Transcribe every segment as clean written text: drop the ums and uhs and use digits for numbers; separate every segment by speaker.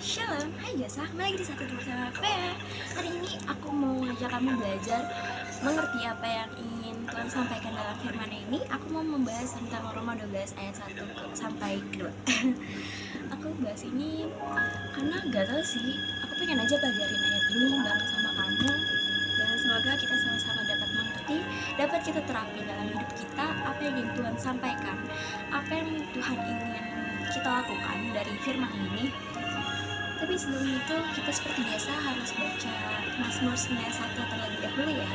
Speaker 1: Shalom, hai Jasa, kembali lagi di Satu Dua sama Fea. Hari ini aku mau ngajak kamu belajar mengerti apa yang ingin Tuhan sampaikan dalam firman ini. Aku mau membahas tentang Roma 12 ayat 1 sampai 2. Aku bahas ini karena gak tau sih, aku pengen aja pelajarin ayat ini bareng sama kamu. Dan semoga kita sama-sama dapat mengerti, dapat kita terapin dalam hidup kita apa yang ingin Tuhan sampaikan, apa yang Tuhan ingin kita lakukan dari firman ini. Tapi sebelum itu kita seperti biasa harus baca Mazmur 91 terlebih dahulu ya.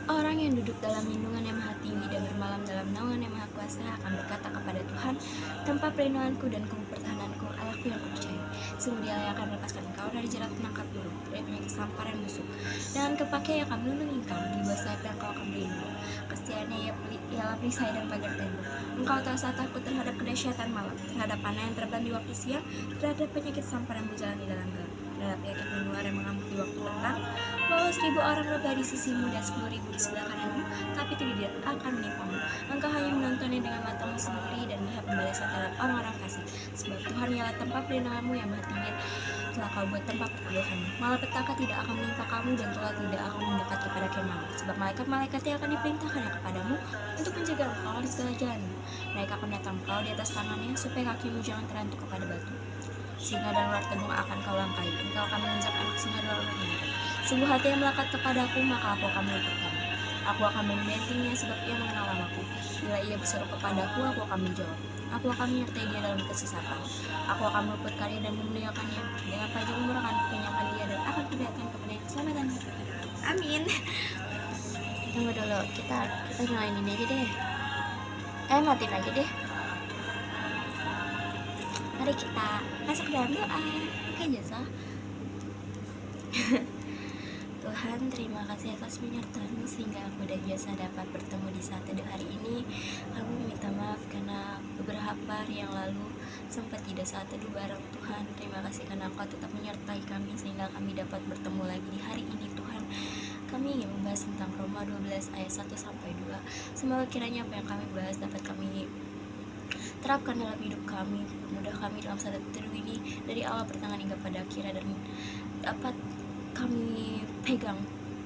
Speaker 1: Orang yang duduk dalam lindungan yang maha tinggi dan bermalam dalam naungan yang maha kuasa akan berkata kepada Tuhan, tempat perlindunganku dan kubu pertahananku, Allahku yang kupercayai. Sungguh Dialah yang akan melepaskan engkau dari jerat penangkap burung, dari penyakit sampar yang busuk. Dengan kepaknya yang akan melindungi engkau, di bawah sayapnya engkau akan berlindung. Kesetiaannya ialah perisai dan pagar tembok. Engkau tahu saat takut terhadap kedahsyatan malam, terhadap panah yang terbang di waktu siang, terhadap penyakit sampar yang berjalan di dalam gelap, terhadap penyakit menular yang mengamuk di waktu petang. Bahwa 1.000 orang rebah di sisimu dan 10.000 di sebelah kananmu, tapi itu tidak akan menimpamu. Engkau hanya menontonnya dengan matamu sendiri dan melihat pembalasan terhadap orang-orang fasik. Sebab Tuhan ialah tempat perlindunganmu yang maha tinggi, telah kau buat tempat perlindunganmu. Malapetaka tidak akan menimpa kamu dan tulah tidak akan mendekat kepada kemahmu. Sebab malaikat-malaikatnya akan diperintahkannya kepadamu untuk menjaga engkau di segala jalanmu. Mereka akan datang engkau di atas tangannya supaya kakimu jangan terantuk kepada batu. Singa dan ular tegung akan kau langkai, engkau akan menginjak anak singa dan ular tegung. Sungguh hati yang melekat kepadaku, maka aku akan meluputkannya. Aku akan membentenginya sebab ia mengenal namaku. Bila ia berseru kepadaku, aku akan menjawab. Aku akan menyertai dia dalam kesesakan. Aku akan meluputkannya dan memuliakannya. Dengan panjang umur akan kukenyangkan dia dan akan kudatangkan kepada keselamatan. Amin. Tunggu dulu, kita nyalain ini aja deh. Matiin aja deh. Mari kita masuk ke dalam doa. Oke Jasa. Tuhan, terima kasih atas penyertaan-Mu sehingga aku dan Jasa dapat bertemu di saat teduh hari ini. Kami minta maaf karena beberapa hari yang lalu sempat tidak saat teduh bareng Tuhan. Terima kasih karena Engkau tetap menyertai kami sehingga kami dapat bertemu lagi di hari ini Tuhan. Kami ingin membahas tentang Roma 12 ayat 1 sampai 2. Semoga kiranya apa yang kami bahas dapat kami terapkan dalam hidup kami. Mudah kami dalam saat teduh ini dari awal pertengahan hingga pada akhir, dan dapat kami pegang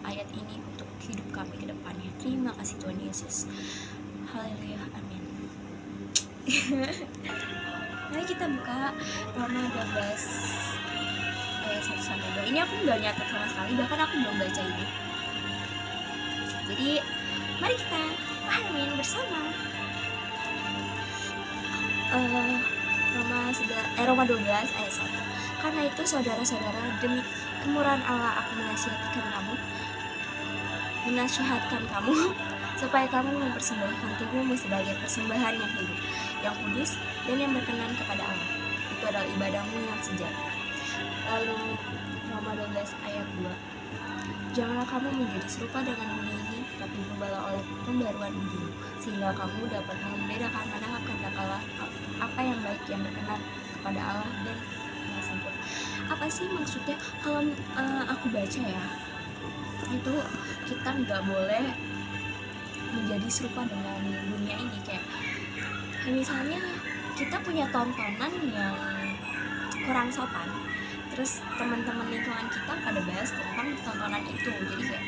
Speaker 1: ayat ini untuk hidup kami ke depannya. Terima kasih Tuhan Yesus. Haleluya, amin. Mari kita buka Roma 12 ayat 1 sampai 2. Ini aku belum nyatet sama sekali, bahkan aku belum baca ini. Jadi mari kita pahamin bersama. Roma 12 ayat 1. Karena itu saudara-saudara, demi kemurahan Allah aku menasihatkan kamu supaya kamu mempersembahkan tubuhmu sebagai persembahan yang hidup, yang kudus, dan yang berkenan kepada Allah. Itu adalah ibadahmu yang sejati. Lalu Roma 12 ayat 2. Janganlah kamu menjadi serupa dengan dunia ini, tapi berubahlah oleh pembaruan budimu, sehingga kamu dapat membedakan manakah kehendak Allah, apa yang baik, yang berkenan kepada Allah, dan yang sempurna. Apa sih maksudnya? Kalau aku baca ya, itu kita nggak boleh menjadi serupa dengan dunia ini. Kayak misalnya kita punya tontonan yang kurang sopan, terus teman-teman lingkungan kita pada bahas tentang tontonan itu, jadi kayak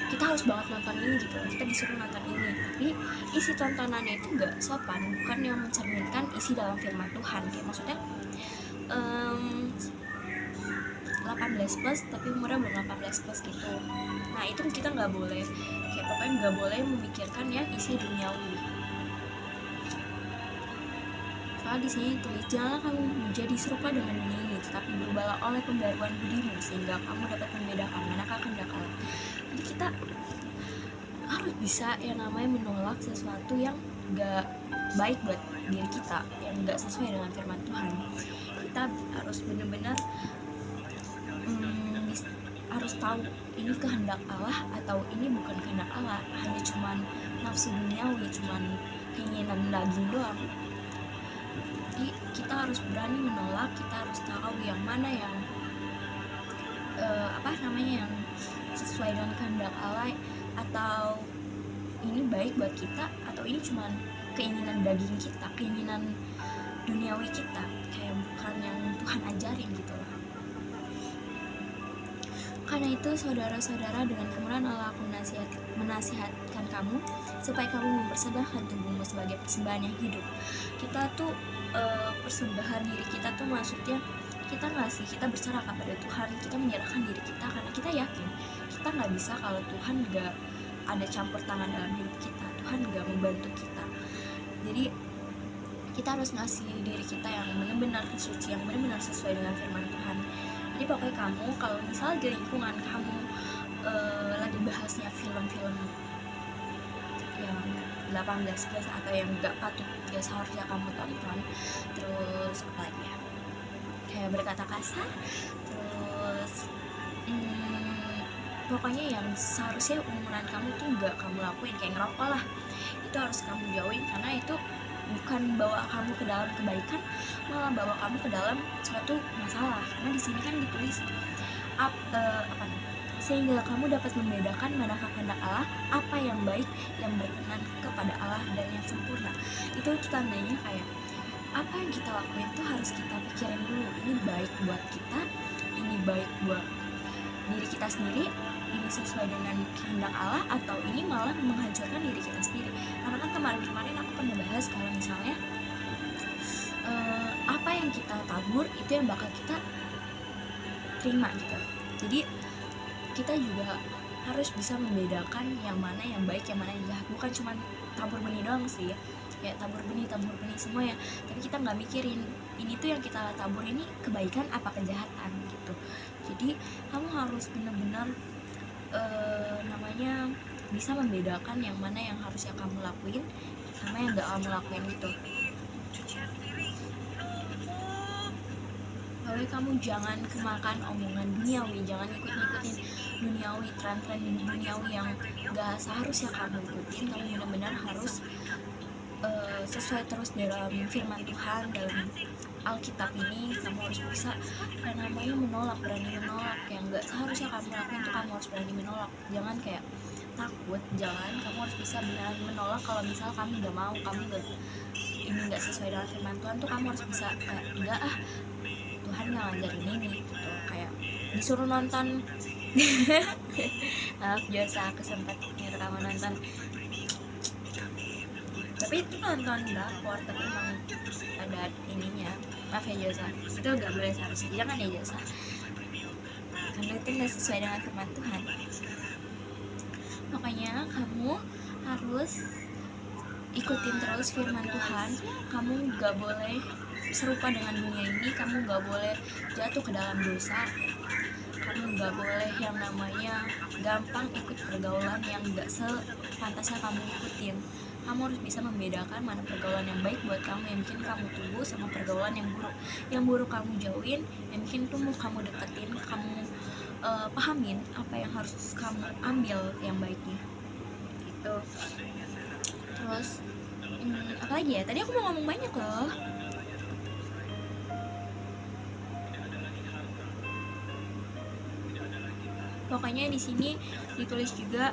Speaker 1: kita harus banget nonton ini gitu, kita disuruh nonton ini, tapi isi tontonannya itu gak sopan, bukan yang mencerminkan isi dalam firman Tuhan. Kayak maksudnya 18 plus tapi umurnya belum 18 plus gitu. Nah itu kita gak boleh, kayak pokoknya gak boleh memikirkan yang isi duniawi. Soalnya di sini tulis, janganlah kamu menjadi serupa dengan dunia ini, tetapi berubahlah oleh pembaruan budimu, sehingga kamu dapat membedakan manakah kehendak Allah. Jadi kita harus bisa yang namanya menolak sesuatu yang gak baik buat diri kita, yang gak sesuai dengan firman Tuhan. Kita harus benar-benar harus tahu ini kehendak Allah atau ini bukan kehendak Allah, hanya cuman nafsu duniawi, cuman keinginan daging doang. Jadi kita harus berani menolak, kita harus tahu yang mana yang yang sesuai dengan kehendak Allah, atau ini baik buat kita, atau ini cuma keinginan daging kita, keinginan duniawi kita, kayak bukan yang Tuhan ajarin gitu loh. Karena itu saudara-saudara, dengan kemurahan Allah aku menasihatkan kamu supaya kamu mempersembahkan tubuhmu sebagai persembahan yang hidup. Kita tuh persembahan diri kita tuh maksudnya kita berserah kepada Tuhan, kita menyerahkan diri kita karena kita yakin kita nggak bisa kalau Tuhan nggak ada campur tangan dalam hidup kita, Tuhan nggak membantu kita. Jadi kita harus ngasih diri kita yang benar-benar suci, yang benar-benar sesuai dengan firman Tuhan. Jadi pokoknya kamu kalau misal di lingkungan kamu lagi bahasnya film-film yang 18+ atau yang gak patut, gak seharusnya kamu tonton, terus apa lagi ya, kayak berkata kasar, terus pokoknya yang seharusnya umuran kamu tuh gak kamu lakuin, kayak ngerokok lah, itu harus kamu jauhin karena itu bukan bawa kamu ke dalam kebaikan, malah bawa kamu ke dalam suatu masalah. Karena di sini kan ditulis sehingga kamu dapat membedakan manakah kehendak Allah, apa yang baik, yang berkenan kepada Allah dan yang sempurna. Itu tandanya kayak apa yang kita lakuin tuh harus kita pikirin dulu, ini baik buat kita, ini baik buat diri kita sendiri, ini sesuai dengan kehendak Allah, atau ini malah menghancurkan diri kita sendiri. Karena kan kemarin aku pernah bahas kalau misalnya apa yang kita tabur itu yang bakal kita terima gitu. Jadi kita juga harus bisa membedakan yang mana yang baik, yang mana yang jahat. Bukan cuma tabur benih doang sih ya, kayak tabur benih semua ya, tapi kita nggak mikirin ini tuh yang kita tabur ini kebaikan apa kejahatan gitu. Jadi kamu harus benar-benar bisa membedakan yang mana yang harusnya kamu lakuin sama yang gak kamu lakuin gitu. Pokoknya kamu jangan kemakan omongan duniawi, jangan ngikutin duniawi, tren-tren duniawi yang gak seharusnya kamu ikutin. Kamu benar-benar harus sesuai terus dalam firman Tuhan, dalam Alkitab ini. Kamu harus bisa berani menolak yang gak seharusnya kamu lakuin tuh kamu harus berani menolak. Jangan kayak takut, kamu harus bisa beneran menolak. Kalau misal kamu gak mau, ini gak sesuai dengan firman Tuhan tuh kamu harus bisa enggak Tuhan gak ngajarin ini gitu. Kayak disuruh nonton maaf Josa, aku sempat nyuruh kamu nonton, tapi itu nonton drakor, tapi emang ada ininya. Maaf ya Josa, itu gak boleh seharusnya, jangan ya Josa, karena itu gak sesuai dengan firman Tuhan. Makanya kamu harus ikutin terus firman Tuhan. Kamu gak boleh serupa dengan dunia ini, kamu gak boleh jatuh ke dalam dosa, kamu gak boleh yang namanya gampang ikut pergaulan yang gak sepantasnya kamu ikutin. Kamu harus bisa membedakan mana pergaulan yang baik buat kamu, yang bikin kamu tumbuh, sama pergaulan yang buruk. Yang buruk kamu jauhin, yang bikin tumbuh kamu deketin, kamu pahamin apa yang harus kamu ambil yang baiknya gitu. Terus apa lagi ya, tadi aku mau ngomong banyak loh. Pokoknya di sini ditulis juga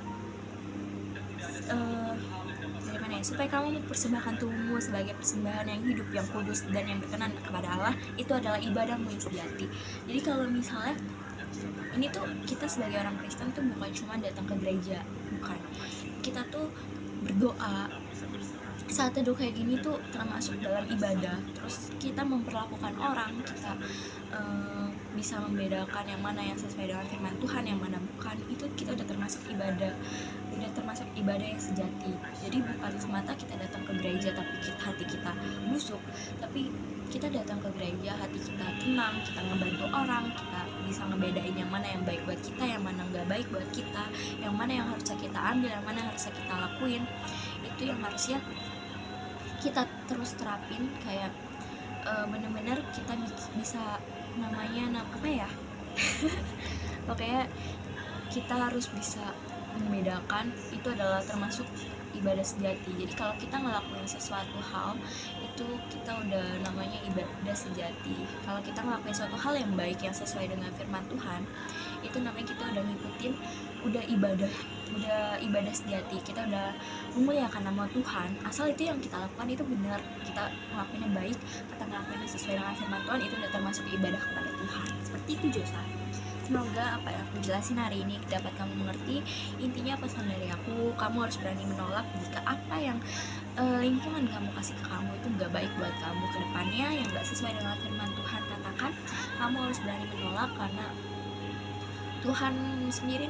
Speaker 1: dari mana ya, supaya kamu mempersembahkan tubuhmu sebagai persembahan yang hidup, yang kudus dan yang berkenan kepada Allah, itu adalah ibadahmu yang sejati. Jadi kalau misalnya ini tuh kita sebagai orang Kristen tuh bukan cuma datang ke gereja, bukan, kita tuh berdoa saat teduh kayak gini tuh termasuk dalam ibadah. Terus kita memperlakukan orang, kita bisa membedakan yang mana yang sesuai dengan firman Tuhan, yang mana bukan. Itu kita udah termasuk ibadah yang sejati. Jadi bukan semata kita datang ke gereja tapi hati kita busuk, tapi kita datang ke gereja hati kita tenang, kita ngebantu orang, kita bisa ngebedain yang mana yang baik buat kita, yang mana nggak baik buat kita, yang mana yang harusnya kita ambil, yang mana yang harusnya kita lakuin. Itu yang harusnya kita terus terapin, kayak bener-bener kita bisa pokoknya kita harus bisa membedakan, itu adalah termasuk ibadah sejati. Jadi kalau kita ngelakuin sesuatu hal itu kita udah namanya ibadah sejati. Kalau kita ngelakuin suatu hal yang baik yang sesuai dengan firman Tuhan, itu namanya kita udah ngikutin, udah ibadah udah ibadah sejati, kita udah memuliakan nama Tuhan, asal itu yang kita lakukan itu benar, kita ngelakuinnya baik, kita ngelakuinnya sesuai dengan firman Tuhan, itu udah termasuk ibadah kepada Tuhan. Seperti itu Josa. Semoga apa yang aku jelasin hari ini dapat kamu mengerti. Intinya pesan dari aku, kamu harus berani menolak jika apa yang lingkungan kamu kasih ke kamu itu gak baik buat kamu ke depannya, yang gak sesuai dengan firman Tuhan katakan. Kamu harus berani menolak, karena Tuhan sendiri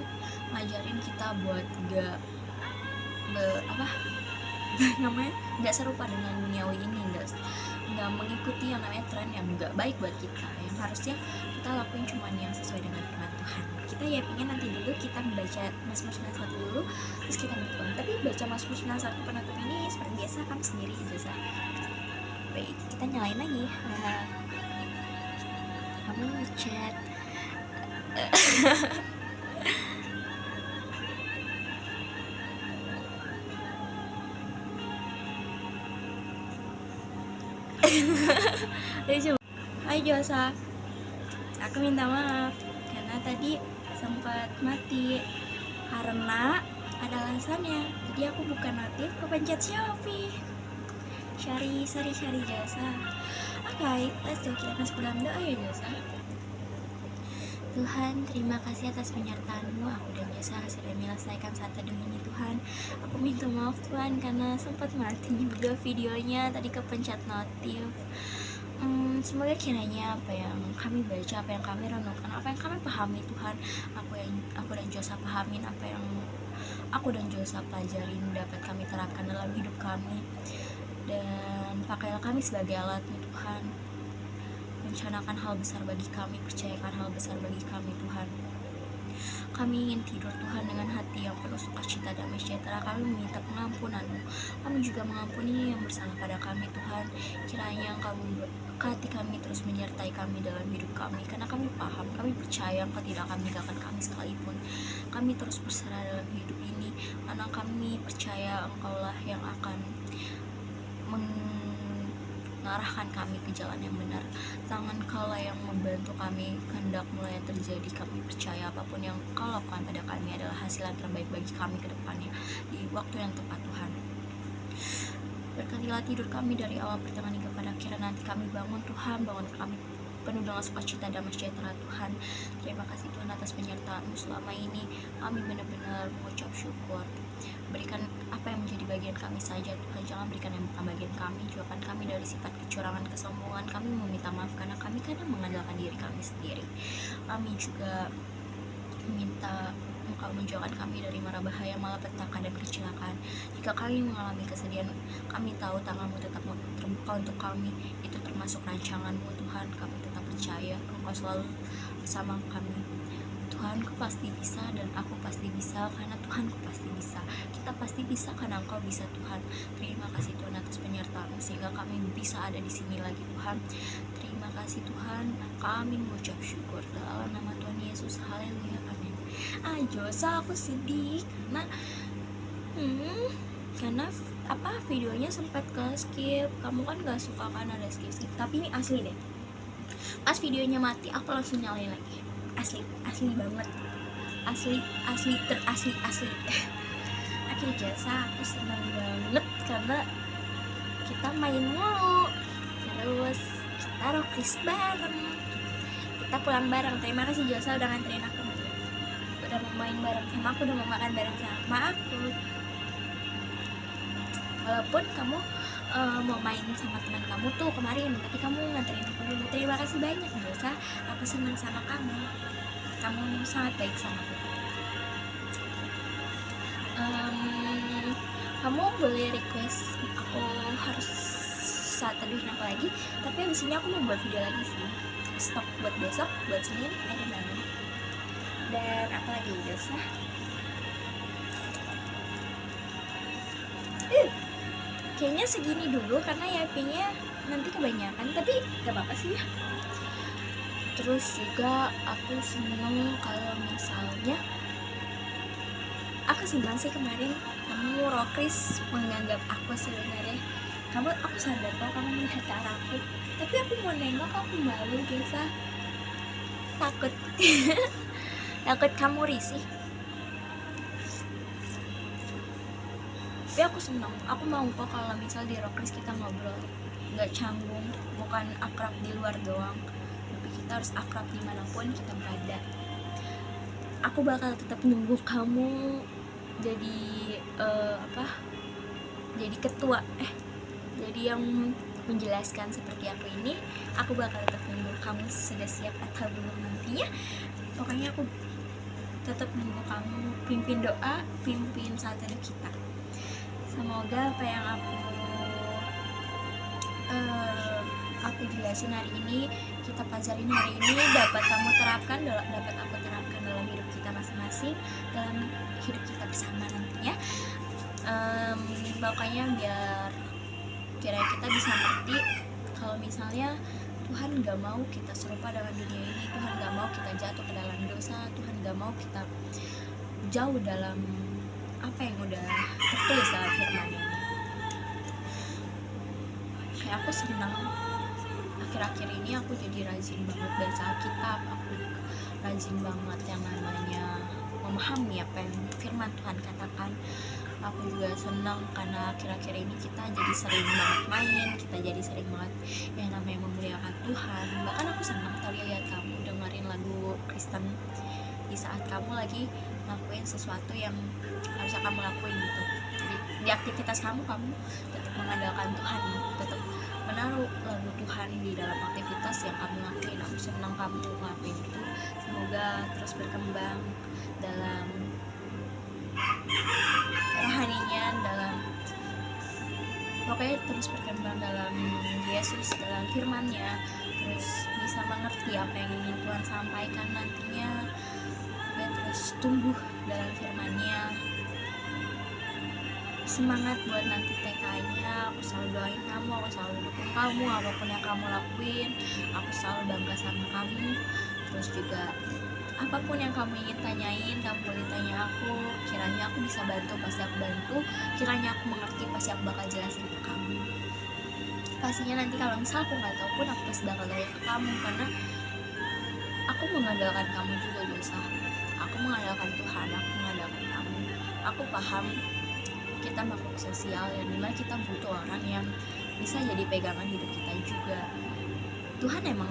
Speaker 1: ngajarin kita buat gak nggak serupa dengan duniawi ini, nggak mengikuti yang namanya tren yang nggak baik buat kita. Yang harusnya kita lakuin cuman yang sesuai dengan firman Tuhan. Kita ya pengen nanti dulu kita membaca Mazmur 91 dulu, terus kita berdoa. Tapi baca Mazmur 91 penutup ini seperti biasa kamu sendiri biasa. Baik, kita nyalain lagi. Kamu ngechat. Hai Josa, aku minta maaf karena tadi sempat mati karena ada alasannya. Jadi aku buka notif, kepencet Shopee. Sorry Josa. Oke, let's go, kita masuk dalam doa ya Josa. Tuhan, terima kasih atas penyertaan-Mu. Aku dan Josa sudah menyelesaikan saat teduh ini Tuhan. Aku minta maaf Tuhan karena sempat mati juga videonya, tadi kepencet notif. Semoga kiranya apa yang kami baca, apa yang kami renungkan, apa yang kami pahami Tuhan, aku dan Josa pahamin, apa yang aku dan Josa pelajarin dapat kami terapkan dalam hidup kami. Dan pakailah kami sebagai alat-Mu Tuhan. Rencanakan hal besar bagi kami, percayakan hal besar bagi kami Tuhan. Kami ingin tidur Tuhan dengan hati yang penuh sukacita damai sejahtera. Kami meminta pengampunan-Mu. Kami juga mengampuni yang bersalah pada kami Tuhan. Kiranya Engkau memberkati kami, terus menyertai kami dalam hidup kami, karena kami paham, kami percaya Engkau tidak akan meninggalkan kami sekalipun. Kami terus berserah dalam hidup ini, karena kami percaya Engkaulah yang akan mengarahkan kami ke jalan yang benar. Tangan Kaulah yang membantu kami, kehendak mulai yang terjadi. Kami percaya apapun yang Kau lakukan pada kami adalah hasil yang terbaik bagi kami ke depannya, di waktu yang tepat Tuhan. Berkatilah tidur kami dari awal pertengahan hingga pada akhir. Nanti kami bangun Tuhan, bangun kami penuh dengan sukacita damai sejahtera Tuhan. Terima kasih Tuhan atas penyertaan-Mu selama ini. Kami benar-benar mengucap syukur. Berikan apa yang menjadi bagian kami saja Tuhan, jangan berikan yang bukan bagian kami. Jauhkan kami dari sifat kecurangan, kesombongan. Kami meminta maaf karena kami kadang mengandalkan diri kami sendiri. Kami juga meminta Engkau menjauhkan kami dari mara bahaya, malapetaka dan kecelakaan. Jika kami mengalami kesedihan, kami tahu tangan-Mu tetap terbuka untuk kami. Itu termasuk rancangan-Mu Tuhan. Kami tetap percaya Engkau selalu bersama kami. Tuhanku pasti bisa dan aku pasti bisa karena Tuhanku pasti bisa. Kita pasti bisa karena Engkau bisa Tuhan. Terima kasih Tuhan atas penyertaan-Mu sehingga kami bisa ada di sini lagi Tuhan. Terima kasih Tuhan. Kami mengucap syukur dalam nama Tuhan Yesus. Haleluya. Amin. Josa, aku sedih karena videonya sempat ke skip. Kamu kan gak suka kan ada skip. Tapi ini asli deh. Pas videonya mati aku langsung nyalain lagi. Asli banget, asli Oke Josa, aku senang banget karena kita main mulu, terus kita rockis bareng, kita pulang bareng. Terima kasih Josa udah nganterin aku, udah mau main bareng sama aku, udah mau makan bareng sama aku. Walaupun kamu mau main sama teman kamu tuh kemarin, tapi kamu nganterin aku dulu. Terima kasih banyak Josa, aku senang sama kamu sangat baik sama aku. Kamu boleh request aku harus saat teduhin apa lagi, tapi abis ini aku mau buat video lagi sih, stok buat besok, buat Senin, I don't know. Dan apa lagi Josa? Kayaknya segini dulu karena YP-nya nanti kebanyakan, tapi gak apa-apa sih ya. Terus juga aku seneng kalau misalnya aku senang sih kemarin kamu rockris menganggap aku sebenarnya. Aku sadar kok kamu melihat ke arahku, tapi aku mau nengok, aku malu Josa. Takut takut kamu risih. Tapi aku senang, aku mau kok kalau misal di Rockris kita ngobrol, nggak canggung, bukan akrab di luar doang, tapi kita harus akrab dimanapun kita berada. Aku bakal tetap nunggu kamu jadi jadi ketua, jadi yang menjelaskan seperti aku ini. Aku bakal tetap nunggu kamu sudah siap atau belum nantinya. Pokoknya aku tetap nunggu kamu pimpin doa, pimpin saat teduh kita. Semoga apa yang aku jelasin hari ini, kita pelajarin hari ini, dapat kamu terapkan, dapat aku terapkan dalam hidup kita masing-masing, dalam hidup kita bersama nantinya. Pokoknya biar kiranya kita bisa ngerti kalau misalnya Tuhan gak mau kita serupa dengan dunia ini, Tuhan gak mau kita jatuh ke dalam dosa, Tuhan gak mau kita jauh dalam apa yang udah tertulis dalam firman ini. Kayak aku senang akhir-akhir ini aku jadi rajin banget baca Alkitab, aku rajin banget yang namanya memahami apa yang firman Tuhan katakan. Aku juga senang karena akhir-akhir ini kita jadi sering banget main, kita jadi sering banget yang namanya memuliakan Tuhan. Bahkan aku senang tadi lihat kamu dengerin lagu Kristen di saat kamu lagi ngelakuin sesuatu yang harusnya kamu lakuin gitu. Jadi di aktivitas kamu tetap mengandalkan Tuhan, tetap menaruh lagu Tuhan di dalam aktivitas yang kamu lakuin. Aku senang kamu ngelakuin itu. Semoga terus berkembang dalam rohaninya, dalam pokoknya terus berkembang dalam Yesus, dalam firman-Nya, terus bisa mengerti apa yang ingin Tuhan sampaikan nantinya, dan terus tumbuh dalam firman-Nya. Semangat buat nanti TK-nya. Aku selalu doain kamu, aku selalu dukung kamu apapun yang kamu lakuin, aku selalu bangga sama kamu. Terus juga apapun yang kamu ingin tanyain, kamu boleh tanya aku. Kiranya aku bisa bantu, pasti aku bantu. Kiranya aku mengerti, pasti aku bakal jelasin ke kamu. Pastinya nanti kalau misal aku nggak tahu pun, aku pasti bakal tanya ke kamu, karena aku mengandalkan kamu juga dosa. Aku mengandalkan Tuhan, aku mengandalkan kamu. Aku paham kita makhluk sosial yang dimana kita butuh orang yang bisa jadi pegangan hidup kita juga. Tuhan emang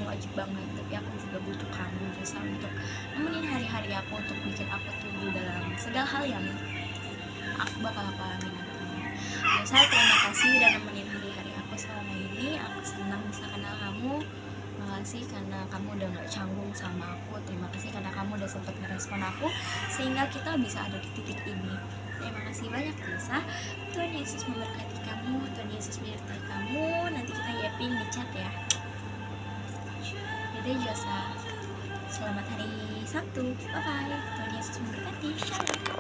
Speaker 1: wajib banget, tapi aku juga butuh kamu bisa untuk nemenin hari-hari aku, untuk bikin aku tumbuh dalam segala hal yang aku bakal alami nantinya. Saya terima kasih udah nemenin hari-hari aku selama ini. Aku senang bisa kenal kamu. Terima kasih karena kamu udah gak canggung sama aku. Terima kasih karena kamu udah sempat ngerespon aku sehingga kita bisa ada di titik ini. Terima kasih banyak Lisa. Tuhan Yesus memberkati kamu, Tuhan Yesus menyertai kamu. Nanti kita yapping di chat ya. Dadah Josa, selamat hari Sabtu, bye bye. Tuhan Yesus memberkati, shalom.